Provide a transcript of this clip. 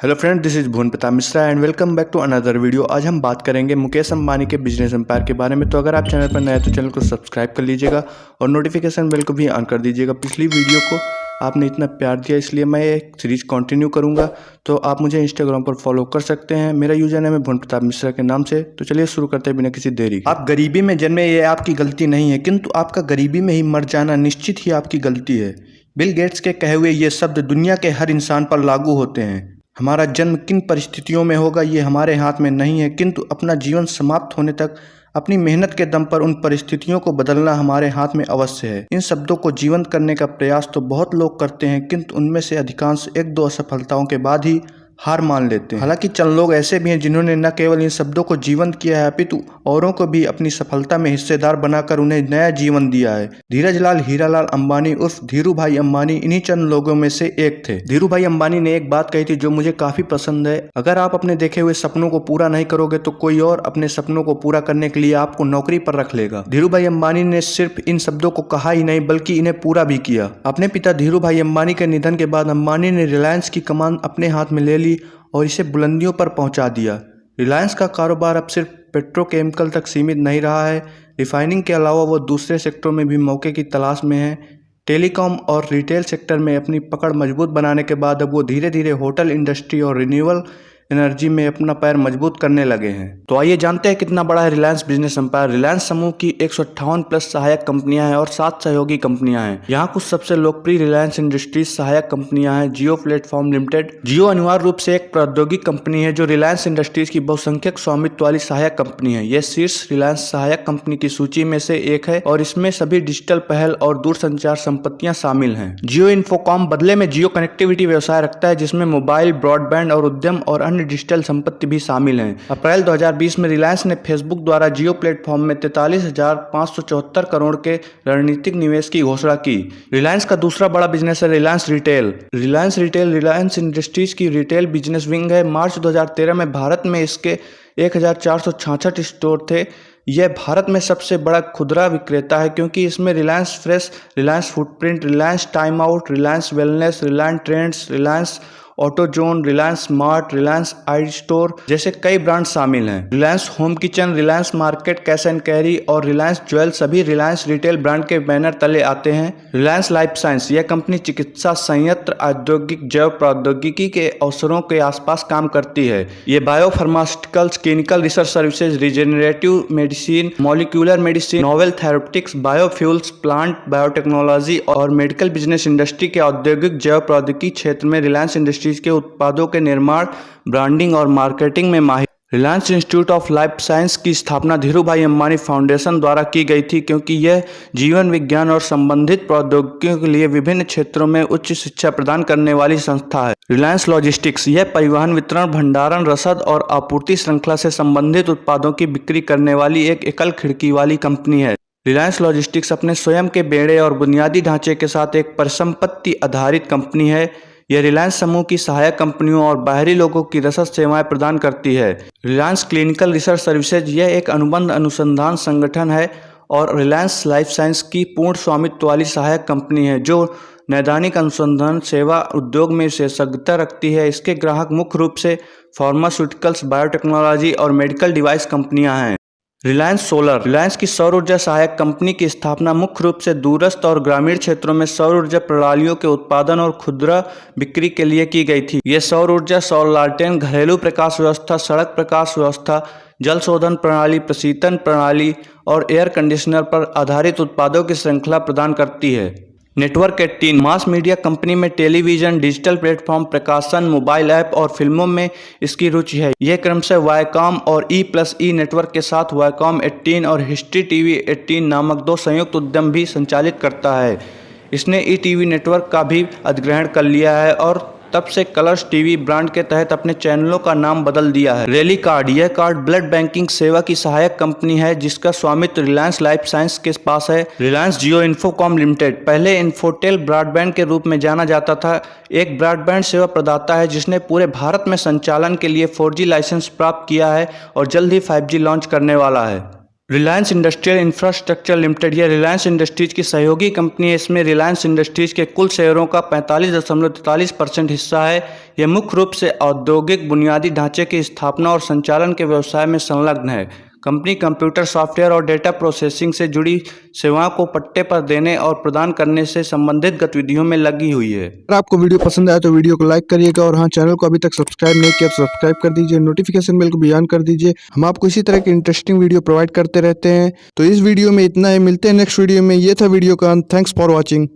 Hello friend, this is Bhuvan Pratap Mishra and welcome back to another video. आज हम बात करेंगे मुकेश अंबानी के बिजनेस एम्पायर के बारे में। तो अगर आप चैनल पर नए हैं तो चैनल को सब्सक्राइब कर लीजिएगा और नोटिफिकेशन बेल को भी ऑन कर दीजिएगा। पिछली वीडियो को आपने इतना प्यार दिया इसलिए मैं एक सीरीज कंटिन्यू करूंगा। तो आप मुझे इंस्टाग्राम पर फॉलो कर सकते हैं। मेरा यूजर नेम है भुवन प्रताप मिश्रा के नाम से। तो चलिए शुरू करते हैं बिना किसी देरी के। आप गरीबी में जन्मे ये आपकी गलती नहीं है, किंतु आपका गरीबी में ही मर जाना निश्चित ही आपकी गलती है। बिल गेट्स के कहे हुए ये शब्द दुनिया के हर इंसान पर लागू होते हैं। हमारा जन्म किन परिस्थितियों में होगा ये हमारे हाथ में नहीं है, किंतु अपना जीवन समाप्त होने तक अपनी मेहनत के दम पर उन परिस्थितियों को बदलना हमारे हाथ में अवश्य है। इन शब्दों को जीवंत करने का प्रयास तो बहुत लोग करते हैं, किंतु उनमें से अधिकांश एक दो असफलताओं के बाद ही हार मान लेते हैं। हालांकि चंद लोग ऐसे भी हैं जिन्होंने न केवल इन शब्दों को जीवंत किया है अपितु औरों को भी अपनी सफलता में हिस्सेदार बनाकर उन्हें नया जीवन दिया है। धीरज लाल हीरालाल अंबानी उर्फ धीरू भाई अंबानी इन्हीं चंद लोगों में से एक थे। धीरू भाई अंबानी ने एक बात कही थी जो मुझे काफी पसंद है। अगर आप अपने देखे हुए सपनों को पूरा नहीं करोगे तो कोई और अपने सपनों को पूरा करने के लिए आपको नौकरी पर रख लेगा। धीरू भाई अंबानी ने सिर्फ इन शब्दों को कहा ही नहीं बल्कि इन्हें पूरा भी किया। अपने पिता धीरू भाई अंबानी के निधन के बाद अंबानी ने रिलायंस की कमान अपने हाथ में ले ली और इसे बुलंदियों पर पहुंचा दिया। रिलायंस का कारोबार अब सिर्फ पेट्रोकेमिकल तक सीमित नहीं रहा है। रिफाइनिंग के अलावा वो दूसरे सेक्टरों में भी मौके की तलाश में है। टेलीकॉम और रिटेल सेक्टर में अपनी पकड़ मजबूत बनाने के बाद अब वो धीरे धीरे होटल इंडस्ट्री और रिन्यूएबल एनर्जी में अपना पैर मजबूत करने लगे हैं। तो आइए जानते हैं कितना बड़ा है रिलायंस बिजनेस एम्पायर। रिलायंस समूह की 158 प्लस सहायक कंपनियां हैं और 7 सहयोगी कंपनियां हैं। यहाँ कुछ सबसे लोकप्रिय रिलायंस इंडस्ट्रीज सहायक कंपनियां हैं। जियो प्लेटफॉर्म लिमिटेड। जियो अनिवार्य रूप से एक प्रौद्योगिकी कंपनी है जो रिलायंस इंडस्ट्रीज की बहुसंख्यक स्वामित्व वाली सहायक कंपनी है। यह शीर्ष रिलायंस सहायक कंपनी की सूची में से एक है और इसमें सभी डिजिटल पहल और दूरसंचार संपत्तियां शामिल हैं। जियो इन्फोकॉम बदले में जियो कनेक्टिविटी व्यवसाय रखता है जिसमें मोबाइल, ब्रॉडबैंड और उद्यम और अन्य डिजिटल संपत्ति भी शामिल हैं। अप्रैल 2020 में रिलायंस ने फेसबुक द्वारा जियो प्लेटफॉर्म में 43,574 करोड़ के रणनीतिक निवेश की घोषणा की। रिलायंस का दूसरा बड़ा बिजनेस है रिलायंस रिटेल। रिलायंस इंडस्ट्रीज की रिटेल बिजनेस विंग है। मार्च 2013 में भारत में इसके 1,466 स्टोर थे। यह भारत में सबसे बड़ा खुदरा विक्रेता है क्योंकि इसमें Reliance fresh, Reliance footprint, Reliance time out, Reliance wellness, Reliance trends, Reliance autozone, Reliance smart, Reliance I store जैसे कई ब्रांड शामिल हैं। Reliance home kitchen, Reliance market, cash and carry और रिलायंस ज्वेल सभी रिलायंस रिटेल ब्रांड के बैनर तले आते हैं। रिलायंस लाइफ साइंस यह कंपनी चिकित्सा संयंत्र, औद्योगिक जैव प्रौद्योगिकी के अवसरों के आसपास काम करती है। ये biopharmaceuticals, clinical research services, regenerative medicine, molecular medicine, novel therapeutics, biofuels, plant biotechnology और मेडिकल बिजनेस इंडस्ट्री के औद्योगिक जैव प्रौद्योगिकी क्षेत्र में रिलायंस इंडस्ट्रीज के उत्पादों के निर्माण, ब्रांडिंग और मार्केटिंग में माहिर। Reliance institute of life science की स्थापना धीरू भाई अंबानी फाउंडेशन द्वारा की गई थी क्योंकि यह जीवन विज्ञान और संबंधित प्रौद्योगिकियों के लिए विभिन्न क्षेत्रों में उच्च शिक्षा प्रदान करने वाली संस्था है। रिलायंस लॉजिस्टिक्स यह परिवहन, वितरण, भंडारण, रसद और आपूर्ति श्रृंखला से संबंधित उत्पादों की बिक्री करने वाली एक एकल खिड़की वाली कंपनी है। रिलायंस लॉजिस्टिक्स अपने स्वयं के बेड़े और बुनियादी ढांचे के साथ एक परिसंपत्ति आधारित कंपनी है। यह रिलायंस समूह की सहायक कंपनियों और बाहरी लोगों की रसद सेवाएं प्रदान करती है। रिलायंस क्लिनिकल रिसर्च सर्विसेज यह एक अनुबंध अनुसंधान संगठन है और रिलायंस लाइफ साइंस की पूर्ण स्वामित्व वाली सहायक कंपनी है जो नैदानिक अनुसंधान सेवा उद्योग में विशेषज्ञता रखती है। इसके ग्राहक मुख्य रूप से फार्मास्यूटिकल्स, बायोटेक्नोलॉजी और मेडिकल डिवाइस कंपनियां हैं। रिलायंस सोलर रिलायंस की सौर ऊर्जा सहायक कंपनी की स्थापना मुख्य रूप से दूरस्थ और ग्रामीण क्षेत्रों में सौर ऊर्जा प्रणालियों के उत्पादन और खुदरा बिक्री के लिए की गई थी। ये सौर ऊर्जा, सौर लालटेन, घरेलू प्रकाश व्यवस्था, सड़क प्रकाश व्यवस्था, जल शोधन प्रणाली, प्रशीतन प्रणाली और एयर कंडीशनर पर आधारित उत्पादों की श्रृंखला प्रदान करती है। नेटवर्क 18 मास मीडिया कंपनी में टेलीविजन, डिजिटल प्लेटफॉर्म, प्रकाशन, मोबाइल ऐप और फिल्मों में इसकी रुचि है। यह क्रमशः वायकॉम और E+E नेटवर्क के साथ वायकॉम 18 और हिस्ट्री टीवी 18 नामक 2 संयुक्त उद्यम भी संचालित करता है। इसने ETV नेटवर्क का भी अधिग्रहण कर लिया है और तब से कलर्स टीवी ब्रांड के तहत अपने चैनलों का नाम बदल दिया है। रैली कार्ड यह कार्ड ब्लड बैंकिंग सेवा की सहायक कंपनी है जिसका स्वामित्व रिलायंस लाइफ साइंस के पास है। रिलायंस जियो इन्फोकॉम लिमिटेड पहले इन्फोटेल ब्रॉडबैंड के रूप में जाना जाता था, एक ब्रॉडबैंड सेवा प्रदाता है जिसने पूरे भारत में संचालन के लिए 4G लाइसेंस प्राप्त किया है और जल्द ही 5G लॉन्च करने वाला है। रिलायंस इंडस्ट्रियल इंफ्रास्ट्रक्चर लिमिटेड यह रिलायंस इंडस्ट्रीज की सहयोगी कंपनी है। इसमें रिलायंस इंडस्ट्रीज के कुल शेयरों का 45.43% हिस्सा है। यह मुख्य रूप से औद्योगिक बुनियादी ढांचे की स्थापना और संचालन के व्यवसाय में संलग्न है। कंपनी कंप्यूटर सॉफ्टवेयर और डेटा प्रोसेसिंग से जुड़ी सेवाओं को पट्टे पर देने और प्रदान करने से संबंधित गतिविधियों में लगी हुई है। अगर आपको वीडियो पसंद आया तो वीडियो को लाइक करिएगा और हाँ, चैनल को अभी तक सब्सक्राइब नहीं किया तो सब्सक्राइब कर दीजिए, नोटिफिकेशन बेल को भी ऑन कर दीजिए। हम आपको इसी तरह की इंटरेस्टिंग वीडियो प्रोवाइड करते रहते हैं। तो इस वीडियो में इतना ही, मिलते हैं नेक्स्ट वीडियो में। ये था वीडियो का अंत। Thanks for watching.